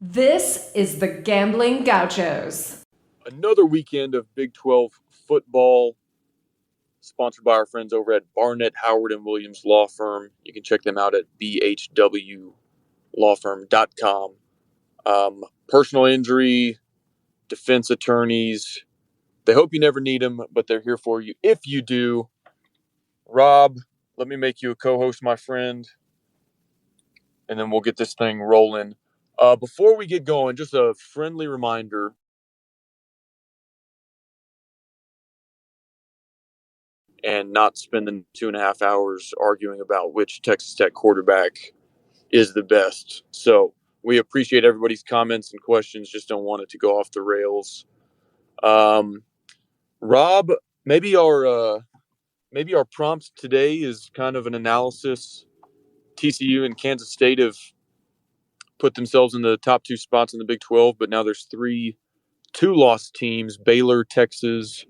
This is the Gambling Gauchos. Another weekend of Big 12 football, sponsored by our friends over at Barnett, Howard, and Williams Law Firm. You can check them out at bhwlawfirm.com. Personal injury, defense attorneys. They hope you never need them, but they're here for you if you do. Rob, let me make you a co-host, my friend, and then we'll get this thing rolling. Before we get going, just a friendly reminder. And not spending 2.5 hours arguing about which Texas Tech quarterback is the best. So we appreciate everybody's comments and questions. Just don't want it to go off the rails. Rob, maybe our prompt today is kind of an analysis. TCU and Kansas State have put themselves in the top two spots in the Big 12, but now there's two-loss teams: Baylor, Texas,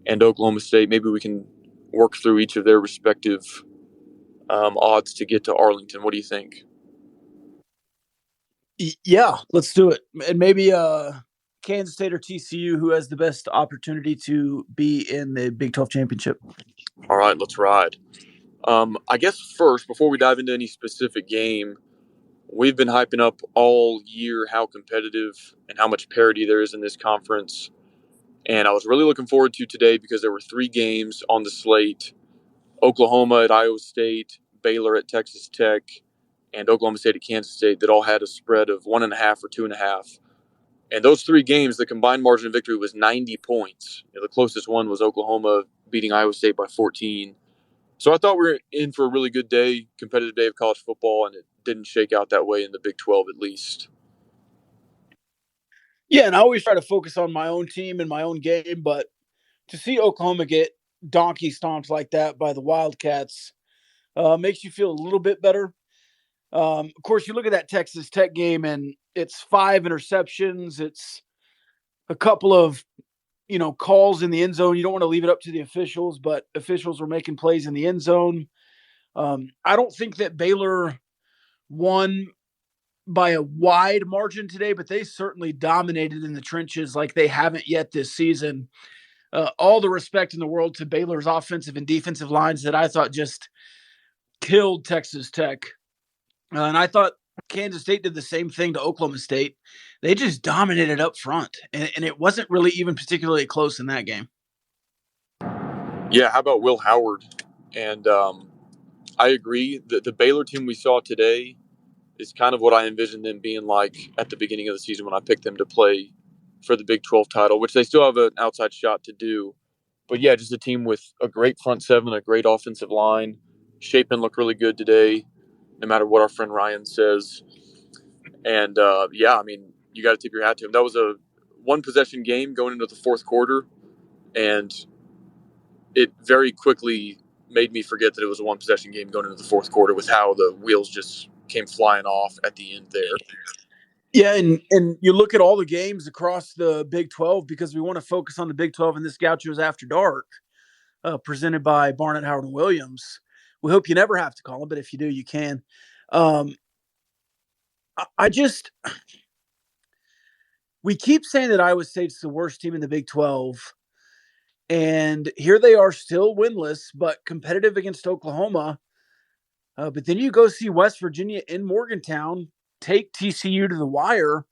and Oklahoma State. Maybe we can work through each of their respective odds to get to Arlington. What do you think? Yeah, let's do it. And maybe Kansas State or TCU, who has the best opportunity to be in the Big 12 championship. All right, let's ride. I guess first, before we dive into any specific game, we've been hyping up all year how competitive and how much parity there is in this conference. And I was really looking forward to today because there were 3 games on the slate: Oklahoma at Iowa State, Baylor at Texas Tech, and Oklahoma State at Kansas State that all had a spread of 1.5 or 2.5. And those 3 games, the combined margin of victory was 90 points. The closest one was Oklahoma beating Iowa State by 14. So I thought we were in for a really good day, competitive day of college football, and it didn't shake out that way in the Big 12 at least. Yeah, and I always try to focus on my own team and my own game, but to see Oklahoma get donkey stomped like that by the Wildcats makes you feel a little bit better. Of course, you look at that Texas Tech game, and it's 5 interceptions. It's a couple of calls in the end zone. You don't want to leave it up to the officials, but officials were making plays in the end zone. I don't think that Baylor won by a wide margin today, but they certainly dominated in the trenches like they haven't yet this season. All the respect in the world to Baylor's offensive and defensive lines that I thought just killed Texas Tech. And I thought Kansas State did the same thing to Oklahoma State. They just dominated up front, and it wasn't really even particularly close in that game. Yeah, how about Will Howard? And I agree that the Baylor team we saw today is kind of what I envisioned them being like at the beginning of the season when I picked them to play for the Big 12 title, which they still have an outside shot to do. But yeah, just a team with a great front seven, a great offensive line. Shapen looked really good today, no matter what our friend Ryan says. And yeah, I mean, you got to tip your hat to him. That was a one-possession game going into the fourth quarter, and it very quickly made me forget that it was a one-possession game going into the fourth quarter with how the wheels just came flying off at the end there. Yeah, and you look at all the games across the Big 12 because we want to focus on the Big 12 in this Gauchos After Dark, presented by Barnett, Howard, and Williams. We hope you never have to call them, but if you do, you can. We keep saying that Iowa State's the worst team in the Big 12, and here they are still winless, but competitive against Oklahoma. But then you go see West Virginia in Morgantown take TCU to the wire.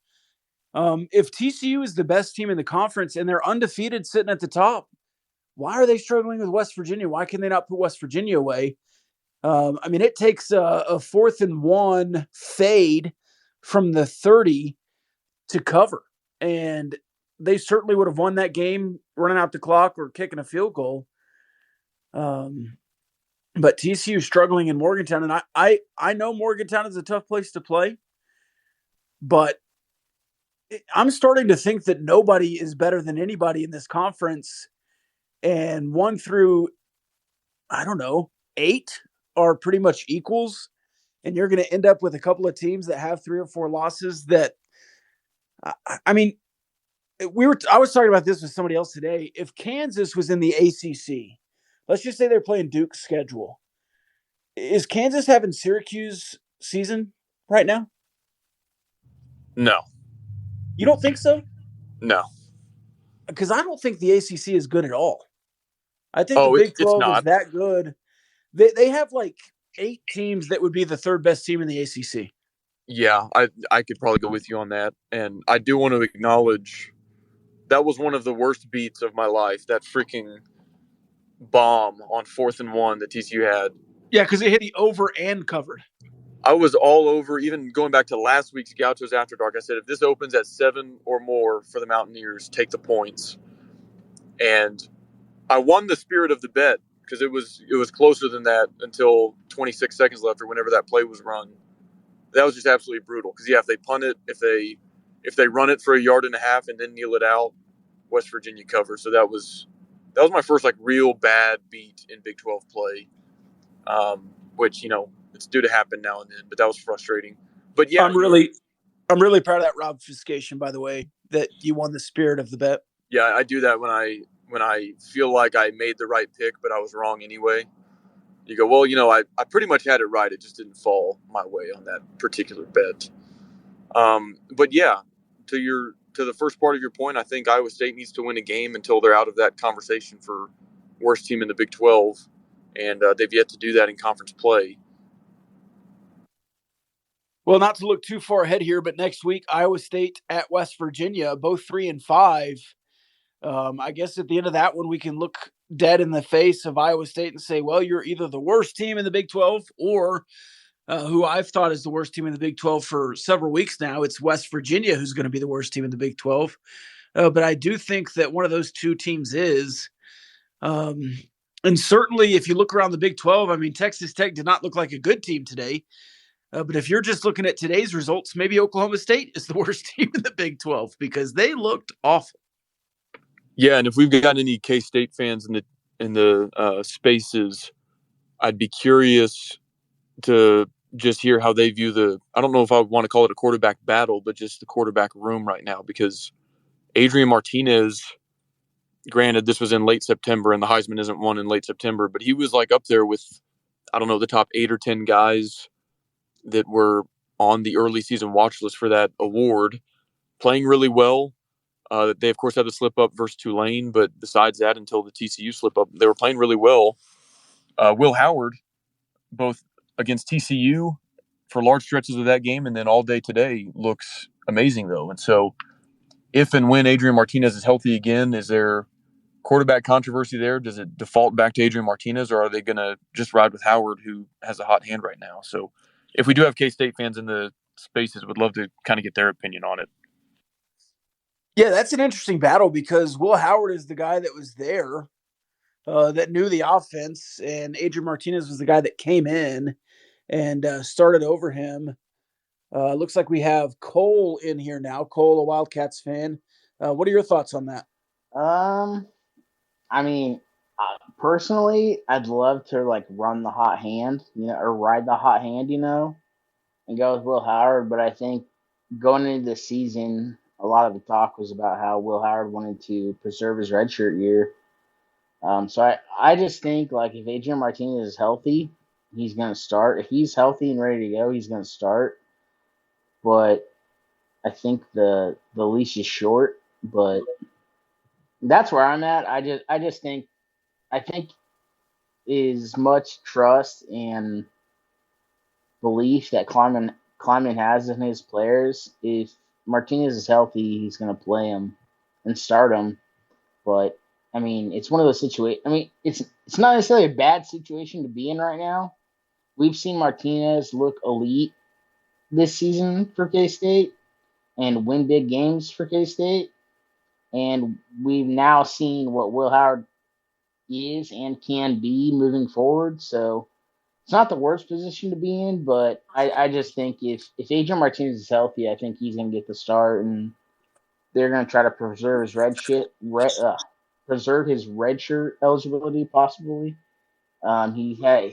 If TCU is the best team in the conference and they're undefeated sitting at the top, why are they struggling with West Virginia? Why can they not put West Virginia away? I mean, it takes a 4th and 1 fade from the 30 to cover. And they certainly would have won that game running out the clock or kicking a field goal. But TCU struggling in Morgantown. And I know Morgantown is a tough place to play, but I'm starting to think that nobody is better than anybody in this conference. And 1 through, 8 are pretty much equals. And you're going to end up with a couple of teams that have 3 or 4 losses that, I mean, I was talking about this with somebody else today. If Kansas was in the ACC, let's just say they're playing Duke's schedule. Is Kansas having Syracuse season right now? No. You don't think so? No. Because I don't think the ACC is good at all. I think the Oh, Big it's 12 is not. that good. They have like 8 teams that would be the third best team in the ACC. Yeah, I could probably go with you on that. And I do want to acknowledge that was one of the worst beats of my life. That freaking bomb on 4th and 1 that TCU had. Yeah, because it hit the over and covered. I was all over, even going back to last week's Gauchos After Dark. I said, if this opens at 7 or more for the Mountaineers, take the points. And I won the spirit of the bet because it was closer than that until 26 seconds left or whenever that play was run. That was just absolutely brutal. Because if they punt it, if they run it for a yard and a half and then kneel it out, West Virginia covers. So that was my first like real bad beat in Big 12 play, which it's due to happen now and then. But that was frustrating. But yeah, I'm really proud of that obfuscation, by the way, that you won the spirit of the bet. yeah, I do that when I feel like I made the right pick, but I was wrong anyway. You go, well, I pretty much had it right. It just didn't fall my way on that particular bet. But yeah, to the first part of your point, I think Iowa State needs to win a game until they're out of that conversation for worst team in the Big 12, and they've yet to do that in conference play. Well, not to look too far ahead here, but next week, Iowa State at West Virginia, both 3-5. I guess at the end of that one, we can look dead in the face of Iowa State and say, well, you're either the worst team in the Big 12 or who I've thought is the worst team in the Big 12 for several weeks now. It's West Virginia who's going to be the worst team in the Big 12. But I do think that one of those two teams is. And certainly if you look around the Big 12, I mean, Texas Tech did not look like a good team today. But if you're just looking at today's results, maybe Oklahoma State is the worst team in the Big 12 because they looked awful. Yeah, and if we've got any K-State fans in the spaces, I'd be curious to just hear how they view I don't know if I want to call it a quarterback battle, but just the quarterback room right now, because Adrian Martinez, granted, this was in late September and the Heisman isn't won in late September, but he was like up there with, I don't know, the top 8 or 10 guys that were on the early season watch list for that award, playing really well. They, of course, had the slip up versus Tulane, but besides that, until the TCU slip up, they were playing really well. Will Howard, both against TCU for large stretches of that game and then all day today, looks amazing, though. And so if and when Adrian Martinez is healthy again, is there quarterback controversy there? Does it default back to Adrian Martinez, or are they going to just ride with Howard, who has a hot hand right now? So if we do have K-State fans in the spaces, would love to kind of get their opinion on it. Yeah, that's an interesting battle because Will Howard is the guy that was there, that knew the offense, and Adrian Martinez was the guy that came in and started over him. Looks like we have Cole in here now. Cole, a Wildcats fan. What are your thoughts on that? I mean, personally, I'd love to like run the hot hand, or ride the hot hand, and go with Will Howard. But I think going into the season, a lot of the talk was about how Will Howard wanted to preserve his redshirt year. So I just think like if Adrian Martinez is healthy, he's going to start. If he's healthy and ready to go, he's going to start. But I think the leash is short. But that's where I'm at. I just think as much trust and belief that Kleiman has in his players. If Martinez is healthy, he's going to play him and start him. But I mean, it's one of those situations. I mean, it's not necessarily a bad situation to be in right now. We've seen Martinez look elite this season for K-State and win big games for K-State. And we've now seen what Will Howard is and can be moving forward. So it's not the worst position to be in, but I just think if Adrian Martinez is healthy, I think he's going to get the start, and they're going to try to preserve his preserve his redshirt eligibility possibly. Hey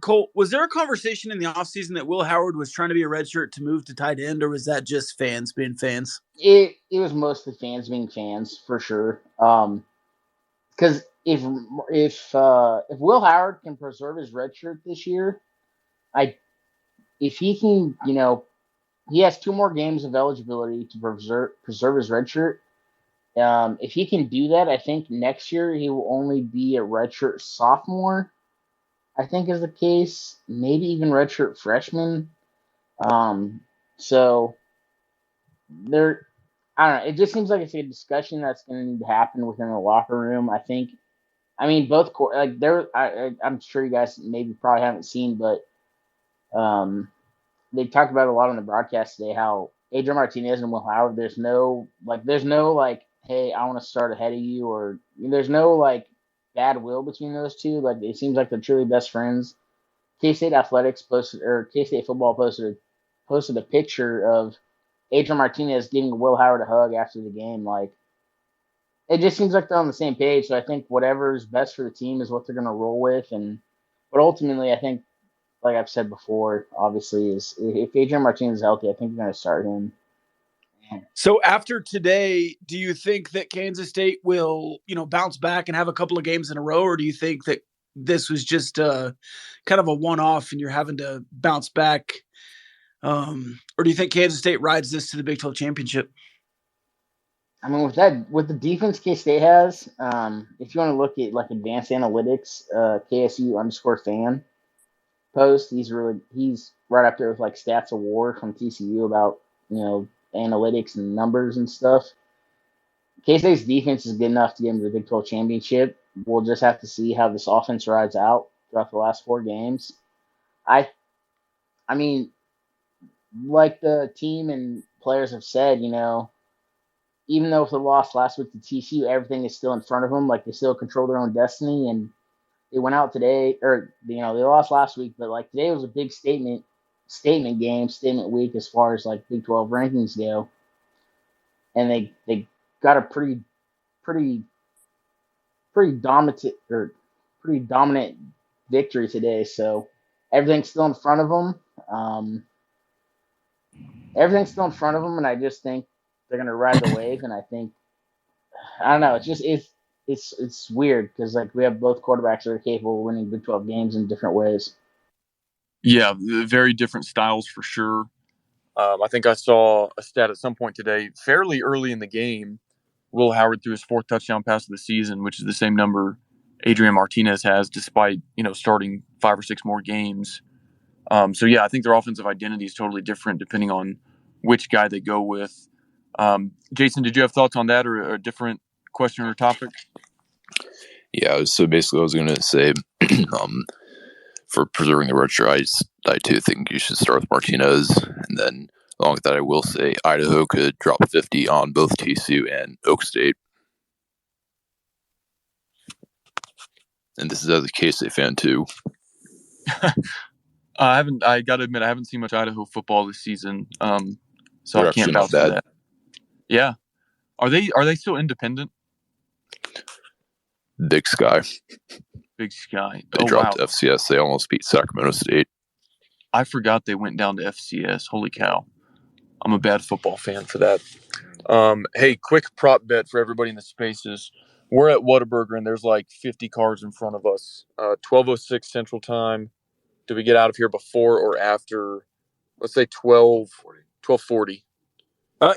Cole, was there a conversation in the offseason that Will Howard was trying to be a redshirt to move to tight end, or was that just fans being fans? It was mostly fans being fans for sure. Because if Will Howard can preserve his redshirt this year, if he can he has 2 more games of eligibility to preserve his red shirt. If he can do that, I think next year he will only be a redshirt sophomore. I think is the case. Maybe even redshirt freshman. So there, I don't know. It just seems like it's a discussion that's going to need to happen within the locker room. I think. I mean, both like there. I'm sure you guys maybe probably haven't seen, but they talked about a lot on the broadcast today how Adrian Martinez and Will Howard. There's no like, hey, I want to start ahead of you, or there's no like bad will between those two. Like it seems like they're truly best friends. K-State Athletics posted, or K-State football posted a picture of Adrian Martinez giving Will Howard a hug after the game. Like it just seems like they're on the same page. So I think whatever's best for the team is what they're going to roll with. But ultimately, I think, like I've said before, obviously, is if Adrian Martinez is healthy, I think they're going to start him. So after today, do you think that Kansas State will, bounce back and have a couple of games in a row, or do you think that this was just kind of a one-off and you're having to bounce back? Or do you think Kansas State rides this to the Big 12 championship? I mean, with the defense K-State has, if you want to look at like advanced analytics, KSU_fan post, he's right up there with like Stats Award from TCU about analytics and numbers and stuff. K-State's defense is good enough to get into the Big 12 championship. We'll just have to see how this offense rides out throughout the last 4 games. I mean, like the team and players have said, even though if they lost last week to TCU, everything is still in front of them. Like they still control their own destiny, and they went out today, or they lost last week, but like today was a big statement game, statement week as far as like Big 12 rankings go, and they got a pretty dominant victory today. So everything's still in front of them. And I just think they're gonna ride the wave. And I think I don't know. It's weird because like we have both quarterbacks that are capable of winning Big 12 games in different ways. Yeah, very different styles for sure. I think I saw a stat at some point today, fairly early in the game. Will Howard threw his 4th touchdown pass of the season, which is the same number Adrian Martinez has, despite starting 5 or 6 more games. So yeah, I think their offensive identity is totally different depending on which guy they go with. Jason, did you have thoughts on that or a different question or topic? Yeah, so basically I was going to say for preserving the red shirt, I too think you should start with Martinez. And then along with that, I will say Idaho could drop 50 on both TCU and Oak State. And this is as a K-State fan too. I got to admit, I haven't seen much Idaho football this season, so They're I can't vouch for that. Yeah, are they still independent? Big Sky. Big Sky. They dropped FCS. They almost beat Sacramento State. I forgot they went down to FCS. Holy cow! I'm a bad football fan for that. Hey, quick prop bet for everybody in the spaces. We're at Whataburger, and there's like 50 cars in front of us. 12:06 Central Time. Do we get out of here before or after, let's say 12:40?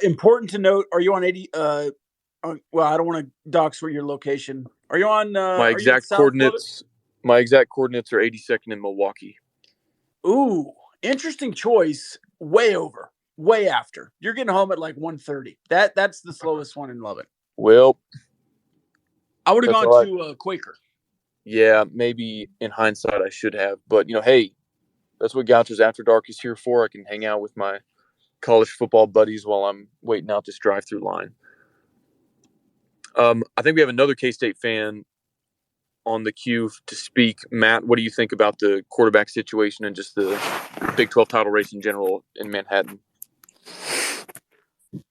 Important to note, are you on 80? Well, I don't want to dox where your location. Are you on? My exact coordinates are 82nd in Milwaukee. Ooh, interesting choice. Way over, way after. You're getting home at like 1:30. That's the slowest one in Lubbock. Well, I would have gone to Quaker. Yeah, maybe in hindsight I should have. But, hey, that's what Gauchos After Dark is here for. I can hang out with my college football buddies while I'm waiting out this drive-through line. I think we have another K-State fan on the queue to speak. Matt, what do you think about the quarterback situation and just the Big 12 title race in general in Manhattan?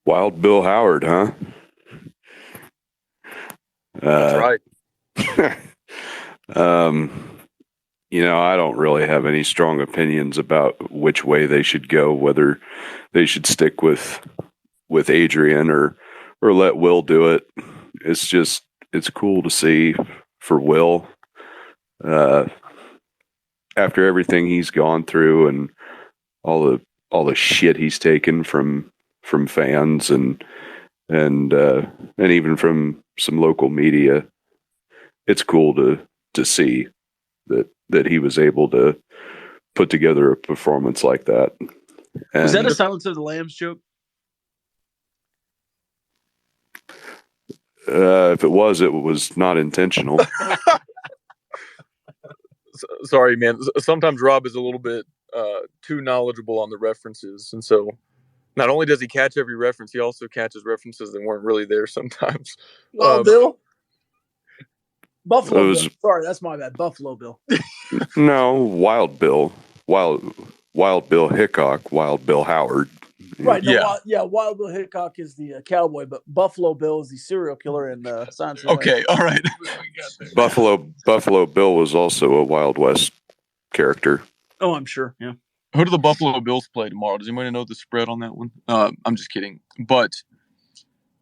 Wild Bill Howard, huh? That's right. I don't really have any strong opinions about which way they should go, whether they should stick with Adrian or let Will do it. It's cool to see for Will. After everything he's gone through and all shit he's taken from fans and even from some local media. It's cool to see that he was able to put together a performance like that. And was that a Silence of the Lambs joke? If it was not intentional. Sorry, man. Sometimes Rob is a little bit too knowledgeable on the references, and so not only does he catch every reference, he also catches references that weren't really there sometimes. Wild Bill? Buffalo was, Bill. Sorry, that's my bad. Buffalo Bill. No, Wild Bill. Wild Bill Hickok, Wild Bill Howard. Right. No, Wild Bill Hickok is the cowboy, but Buffalo Bill is the serial killer in Science of the Okay, all right. Buffalo Bill was also a Wild West character. Oh, I'm sure. Yeah. Who do the Buffalo Bills play tomorrow? Does anybody know the spread on that one? I'm just kidding. But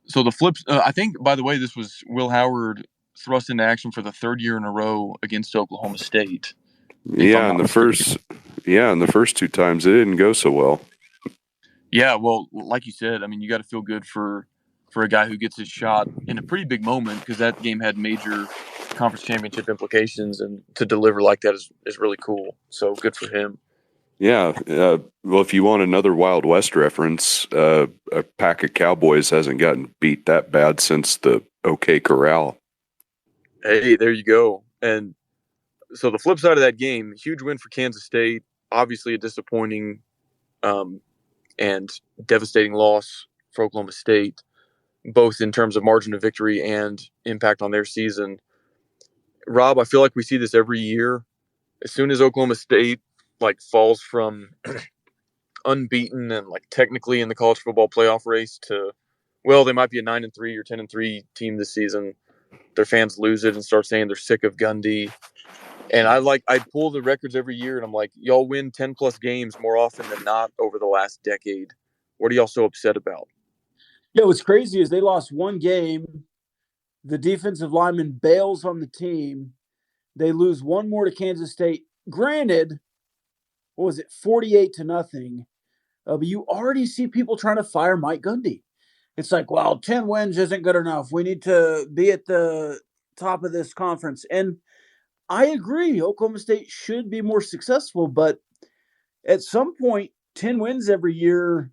so the flips, I think, by the way, this was Will Howard thrust into action for the third year in a row against Oklahoma State. Yeah, in the first two times it didn't go so well. Yeah, well, like you said, I mean, you got to feel good for a guy who gets his shot in a pretty big moment, because that game had major conference championship implications, and to deliver like that is really cool. So good for him. Yeah. Well, if you want another Wild West reference, a pack of Cowboys hasn't gotten beat that bad since the OK Corral. Hey, there you go. And so the flip side of that game, huge win for Kansas State, obviously a disappointing and devastating loss for Oklahoma State, both in terms of margin of victory and impact on their season. Rob, I feel like we see this every year. As soon as Oklahoma State falls from unbeaten and technically in the college football playoff race to, well, they might be a 9-3 or 10-3 team this season, their fans lose it and start saying they're sick of Gundy. And I pull the records every year, and I'm like, y'all win 10 plus games more often than not over the last decade. What are y'all so upset about? Yeah, what's crazy is they lost one game. The defensive lineman bails on the team. They lose one more to Kansas State. Granted, what was it, 48-0? But you already see people trying to fire Mike Gundy. It's like, well, 10 wins isn't good enough. We need to be at the top of this conference. And I agree, Oklahoma State should be more successful, but at some point, 10 wins every year,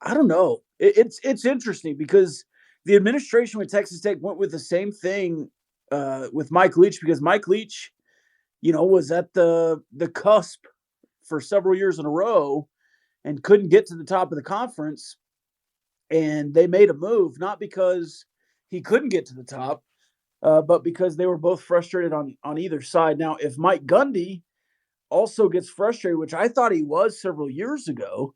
I don't know. It's interesting because the administration with Texas Tech went with the same thing with Mike Leach, because Mike Leach, was at the cusp for several years in a row and couldn't get to the top of the conference. And they made a move, not because he couldn't get to the top, but because they were both frustrated on either side. Now, if Mike Gundy also gets frustrated, which I thought he was several years ago,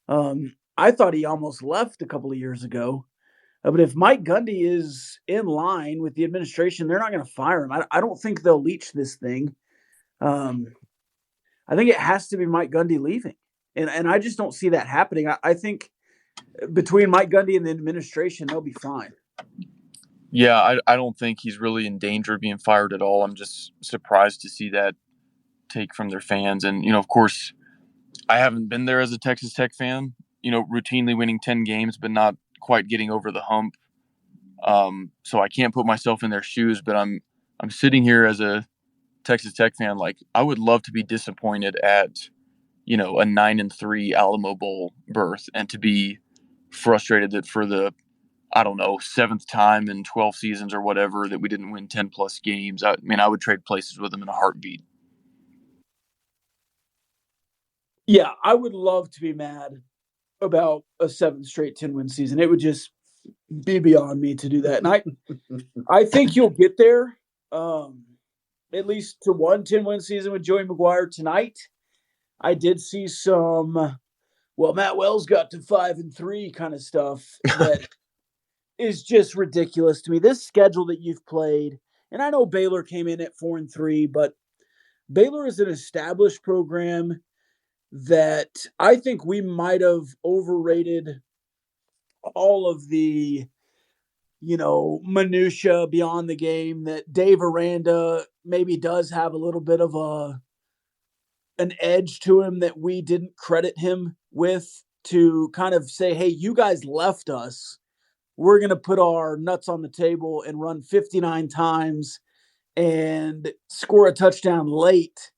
I thought he almost left a couple of years ago. But if Mike Gundy is in line with the administration, they're not going to fire him. I don't think they'll leech this thing. I think it has to be Mike Gundy leaving. And I just don't see that happening. I think between Mike Gundy and the administration, they'll be fine. Yeah, I don't think he's really in danger of being fired at all. I'm just surprised to see that take from their fans. And, of course, I haven't been there as a Texas Tech fan, routinely winning 10 games but not quite getting over the hump. So I can't put myself in their shoes, but I'm sitting here as a Texas Tech fan. I would love to be disappointed at, a 9-3 Alamo Bowl berth, and to be frustrated that for the, I don't know, 7th time in 12 seasons or whatever that we didn't win 10 plus games. I would trade places with them in a heartbeat. Yeah, I would love to be mad about a 7th straight 10-win season. It would just be beyond me to do that. And I think you'll get there, at least to one 10-win season with Joey McGuire tonight. I did see some, well, Matt Wells got to 5-3 kind of stuff that is just ridiculous to me. This schedule that you've played, and I know Baylor came in at 4-3, but Baylor is an established program that I think we might have overrated all of the, minutia beyond the game, that Dave Aranda maybe does have a little bit of an edge to him that we didn't credit him with, to kind of say, hey, you guys left us. We're going to put our nuts on the table and run 59 times and score a touchdown late.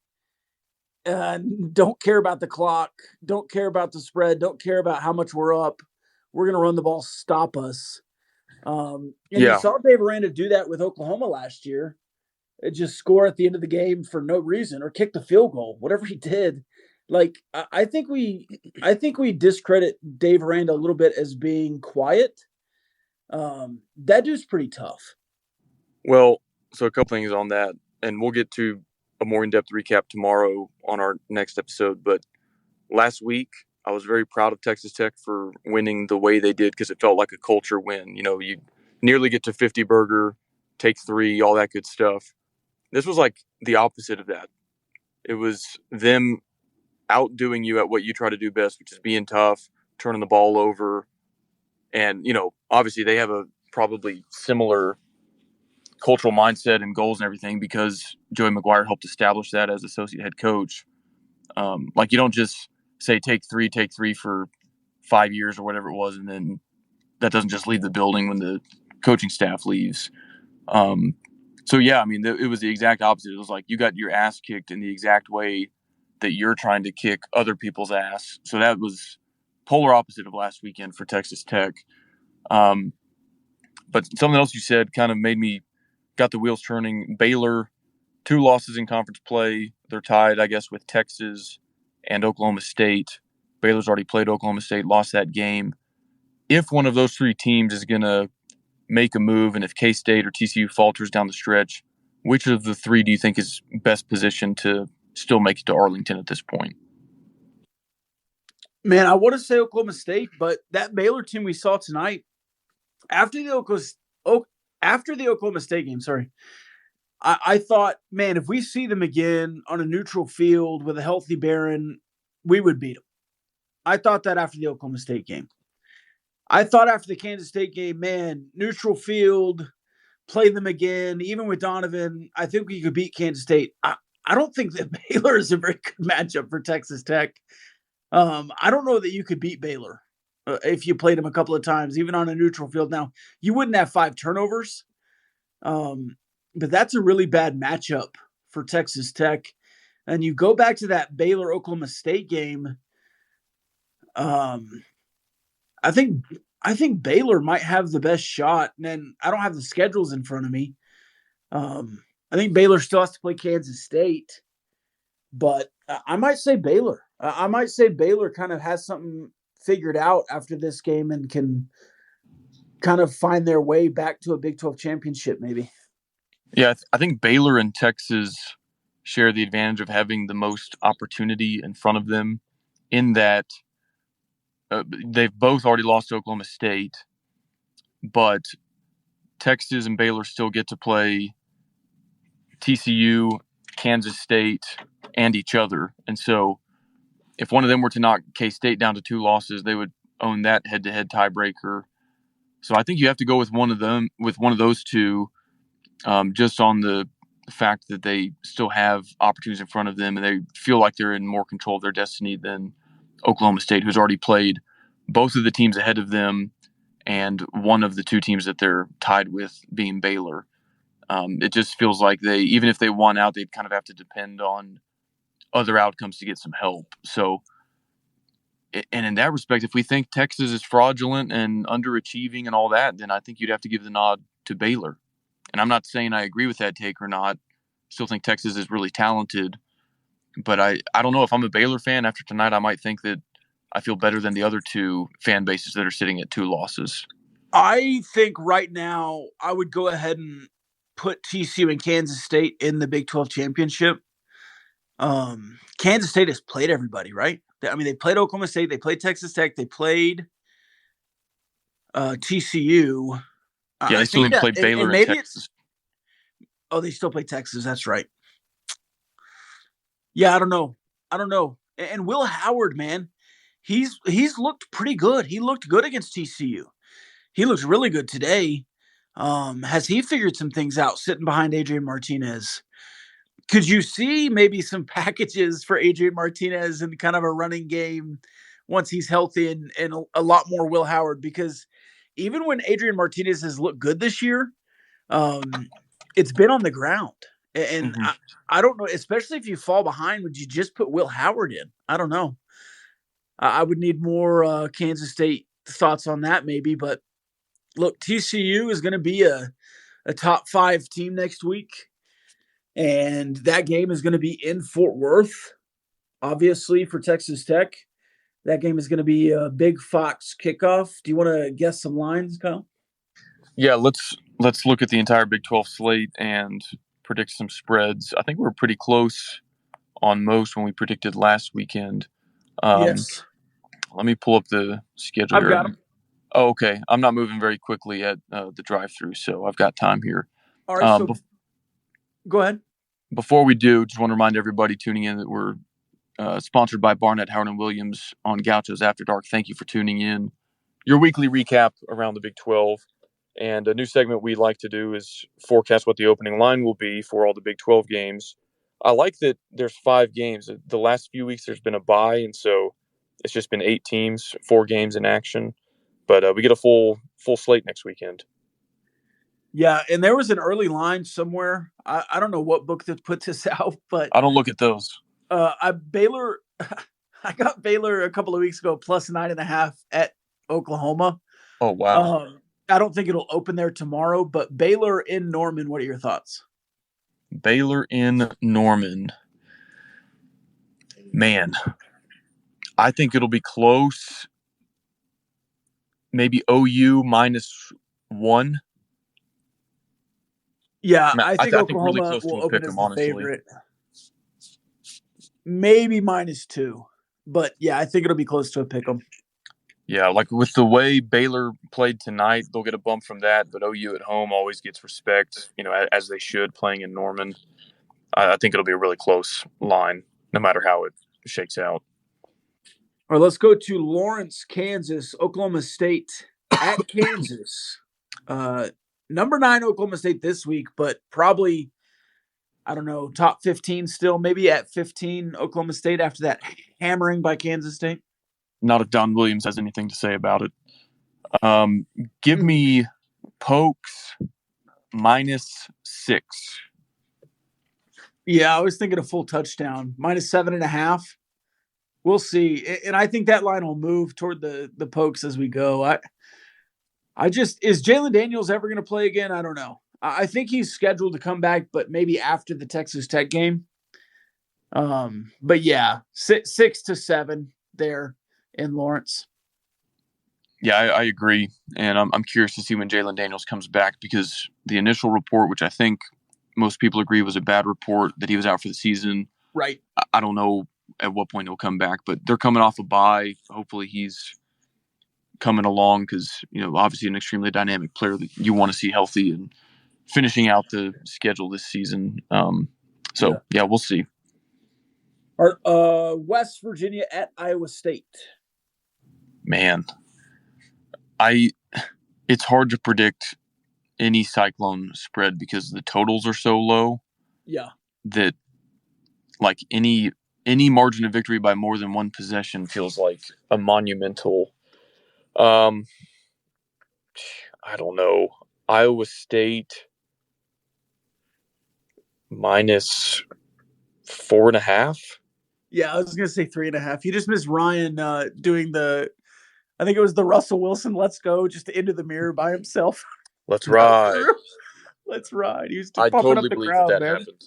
Don't care about the clock. Don't care about the spread. Don't care about how much we're up. We're going to run the ball, stop us. You saw Dave Aranda do that with Oklahoma last year. It just score at the end of the game for no reason, or kick the field goal, whatever he did. Like, I think we discredit Dave Aranda a little bit as being quiet. That dude's pretty tough. Well, so a couple things on that, and we'll get to a more in-depth recap tomorrow on our next episode. But last week, I was very proud of Texas Tech for winning the way they did, because it felt like a culture win. You know, you nearly get to 50 burger, take 3, all that good stuff. This was like the opposite of that. It was them outdoing you at what you try to do best, which is being tough, turning the ball over. And, you know, obviously they have a probably similar cultural mindset and goals and everything, because Joey McGuire helped establish that as associate head coach. Like, you don't just say take three for 5 years or whatever it was, and then that doesn't just leave the building when the coaching staff leaves. So, yeah, I mean, it was the exact opposite. It was like you got your ass kicked in the exact way that you're trying to kick other people's ass. So that was polar opposite of last weekend for Texas Tech. But something else you said kind of got the wheels turning. Baylor, 2 losses in conference play. They're tied, I guess, with Texas and Oklahoma State. Baylor's already played Oklahoma State, lost that game. If one of those 3 teams is going to make a move, and if K-State or TCU falters down the stretch, which of the 3 do you think is best positioned to still make it to Arlington at this point? Man, I want to say Oklahoma State, but that Baylor team we saw tonight, after the Oklahoma State game, I thought, man, if we see them again on a neutral field with a healthy Barron, we would beat them. I thought that after the Oklahoma State game. I thought after the Kansas State game, man, neutral field, play them again, even with Donovan, I think we could beat Kansas State. I don't think that Baylor is a very good matchup for Texas Tech. I don't know that you could beat Baylor if you played them a couple of times, even on a neutral field. Now, you wouldn't have 5 turnovers, but that's a really bad matchup for Texas Tech. And you go back to that Baylor-Oklahoma State game, I think Baylor might have the best shot. And then I don't have the schedules in front of me. I think Baylor still has to play Kansas State, but I might say Baylor. I might say Baylor kind of has something figured out after this game and can kind of find their way back to a Big 12 championship, maybe. Yeah, I think Baylor and Texas share the advantage of having the most opportunity in front of them, in that they've both already lost to Oklahoma State, but Texas and Baylor still get to play TCU, Kansas State, and each other. And so if one of them were to knock K-State down to 2 losses, they would own that head-to-head tiebreaker. So I think you have to go with one of those 2, just on the fact that they still have opportunities in front of them and they feel like they're in more control of their destiny than Oklahoma State, who's already played both of the teams ahead of them and one of the 2 teams that they're tied with being Baylor. It just feels like even if they won out, they'd kind of have to depend on other outcomes to get some help. So, and in that respect, if we think Texas is fraudulent and underachieving and all that, then I think you'd have to give the nod to Baylor. And I'm not saying I agree with that take or not. Still think Texas is really talented. But I don't know, if I'm a Baylor fan after tonight, I might think that I feel better than the other 2 fan bases that are sitting at 2 losses. I think right now I would go ahead and put TCU and Kansas State in the Big 12 championship. Kansas State has played everybody, right? I mean, they played Oklahoma State, they played Texas Tech, they played TCU. Yeah, they still didn't play Baylor and Texas. Oh, they still play Texas. That's right. Yeah, I don't know. And Will Howard, man, he's looked pretty good. He looked good against TCU. He looks really good today. Has he figured some things out sitting behind Adrian Martinez? Could you see maybe some packages for Adrian Martinez in kind of a running game once he's healthy and a lot more Will Howard? Because even when Adrian Martinez has looked good this year, it's been on the ground. And Mhm. I don't know, especially if you fall behind, would you just put Will Howard in? I don't know. I would need more Kansas State thoughts on that maybe. But look, TCU is going to be a top 5 team next week. And that game is going to be in Fort Worth, obviously, for Texas Tech. That game is going to be a Big Fox kickoff. Do you want to guess some lines, Kyle? Yeah, let's look at the entire Big 12 slate and predict some spreads. I think we were pretty close on most when we predicted last weekend. Yes. Let me pull up the schedule I've here. got them. Oh, okay. I'm not moving very quickly at the drive-through, so I've got time here. All right, so go ahead. Before we do, just want to remind everybody tuning in that we're sponsored by Barnett, Howard & Williams on Gauchos After Dark. Thank you for tuning in. Your weekly recap around the Big 12. And a new segment we like to do is forecast what the opening line will be for all the Big 12 games. I like that there's 5 games. The last few weeks there's been a bye, and so it's just been 8 teams, 4 games in action. But we get a full slate next weekend. Yeah, and there was an early line somewhere. I don't know what book that put this out, but I don't look at those. Baylor, I got Baylor a couple of weeks ago plus 9.5 at Oklahoma. Oh, wow. I don't think it'll open there tomorrow, but Baylor in Norman, what are your thoughts? Baylor in Norman. Man, I think it'll be close. Maybe OU -1. Yeah, I think Oklahoma really close will to a open pick 'em, as the honestly. favorite. Maybe -2. But, yeah, I think it'll be close to a pick 'em. Yeah, like with the way Baylor played tonight, they'll get a bump from that. But OU at home always gets respect, as they should, playing in Norman. I think it'll be a really close line, no matter how it shakes out. All right, let's go to Lawrence, Kansas, Oklahoma State at Kansas. Number 9 Oklahoma State this week, but probably, I don't know, top 15 still, maybe at 15 Oklahoma State after that hammering by Kansas State. Not if Don Williams has anything to say about it. Give me Pokes -6. Yeah, I was thinking a full touchdown, -7.5. We'll see. And I think that line will move toward the Pokes as we go. Is Jalen Daniels ever going to play again? I don't know. I think he's scheduled to come back, but maybe after the Texas Tech game. But yeah, 6 to 7 there in Lawrence. Yeah, I agree. And I'm curious to see when Jalen Daniels comes back, because the initial report, which I think most people agree was a bad report, that he was out for the season. Right. I don't know at what point he'll come back, but they're coming off a bye. Hopefully he's coming along, because, obviously an extremely dynamic player that you want to see healthy and finishing out the schedule this season. Yeah, we'll see. West Virginia at Iowa State. Man, it's hard to predict any Cyclone spread because the totals are so low. Yeah. That like any margin of victory by more than one possession feels like a monumental. I don't know. Iowa State -4.5. Yeah, I was gonna say 3.5. You just missed Ryan doing I think it was the Russell Wilson "Let's Go" just into the mirror by himself. Let's ride. Let's ride. He was I pumping totally up the believe crowd, that man. happened.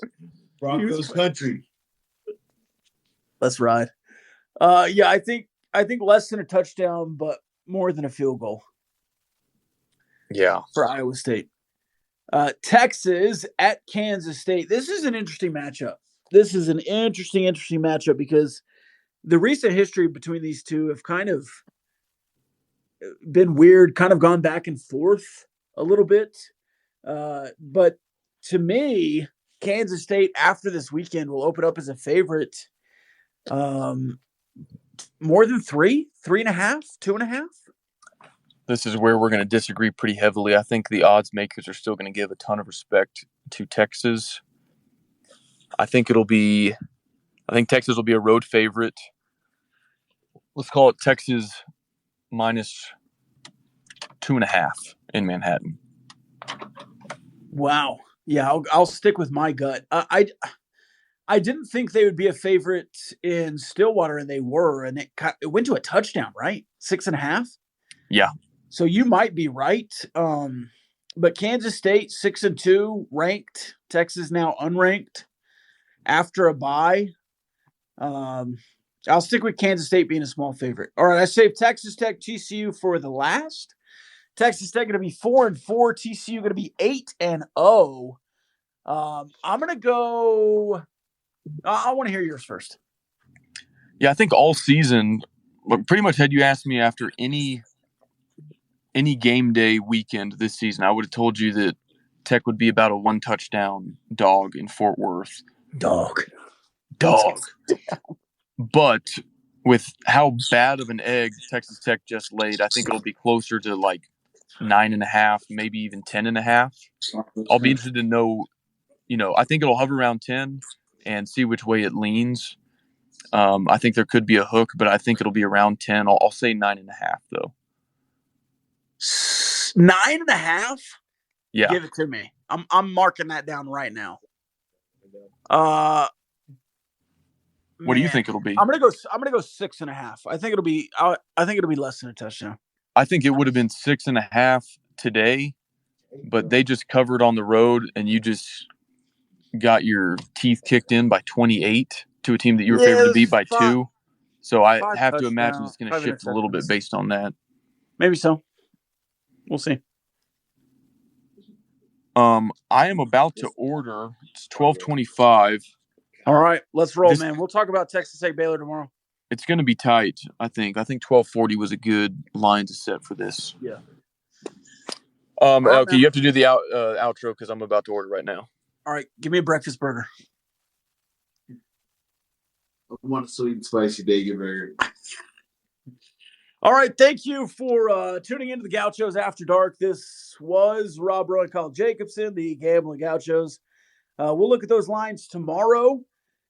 Broncos country. Let's ride. Yeah, I think less than a touchdown, but more than a field goal. Yeah. For Iowa State. Texas at Kansas State. This is an interesting matchup. This is an interesting matchup because the recent history between these two have kind of been weird, kind of gone back and forth a little bit. But to me, Kansas State after this weekend will open up as a favorite. More than 3.5, 2.5. This is where we're going to disagree pretty heavily. I think the odds makers are still going to give a ton of respect to Texas. I think Texas will be a road favorite. Let's call it Texas minus 2.5 in Manhattan. Wow. Yeah, I'll stick with my gut. I didn't think they would be a favorite in Stillwater, and they were, and it went to a touchdown, right? 6.5. Yeah. So you might be right. But Kansas State 6-2 ranked. Texas now unranked after a bye. I'll stick with Kansas State being a small favorite. All right, I saved Texas Tech, TCU for the last. Texas Tech going to be 4-4. TCU going to be 8-0. I'm going to go. I want to hear yours first. Yeah, I think all season, pretty much had you asked me after any game day weekend this season, I would have told you that Tech would be about a 1-touchdown dog in Fort Worth. Dog. But with how bad of an egg Texas Tech just laid, I think it'll be closer to like 9.5, maybe even 10.5. I'll be interested to know, I think it'll hover around 10 and see which way it leans. I think there could be a hook, but I think it'll be around 10. I'll say 9.5 though. 9.5? Yeah. Give it to me. I'm marking that down right now. What do you think it'll be? I'm gonna go 6.5. I think it'll be less than a touchdown. I think it would have been 6.5 today, but they just covered on the road, and you just got your teeth kicked in by 28 to a team that you were favored to beat by 2. So I have to imagine it's going to shift a little bit based on that. Maybe so. We'll see. I am about to order. It's 12:25. All right, let's roll, man. We'll talk about Texas Tech Baylor tomorrow. It's going to be tight, I think. I think 12:40 was a good line to set for this. Yeah. Right, okay, man. You have to do the outro because I'm about to order right now. All right, give me a breakfast burger. I want a sweet and spicy bacon burger. All right, thank you for tuning into the Gauchos After Dark. This was Rob Roy and Colin Jacobson, the Gambling Gauchos. We'll look at those lines tomorrow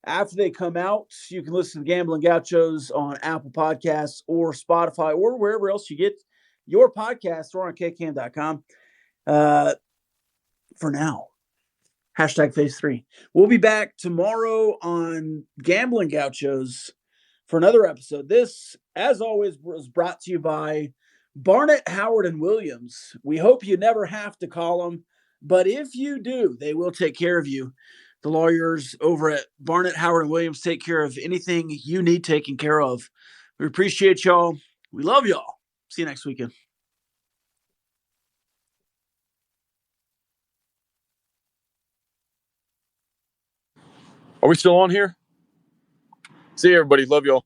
after they come out. You can listen to the Gambling Gauchos on Apple Podcasts or Spotify or wherever else you get your podcasts or on KCAM.com. For now, #Phase 3. We'll be back tomorrow on Gambling Gauchos for another episode. This, as always, was brought to you by Barnett, Howard, and Williams. We hope you never have to call them, but if you do, they will take care of you. The lawyers over at Barnett, Howard, and Williams take care of anything you need taken care of. We appreciate y'all. We love y'all. See you next weekend. Are we still on here? See you, everybody. Love y'all.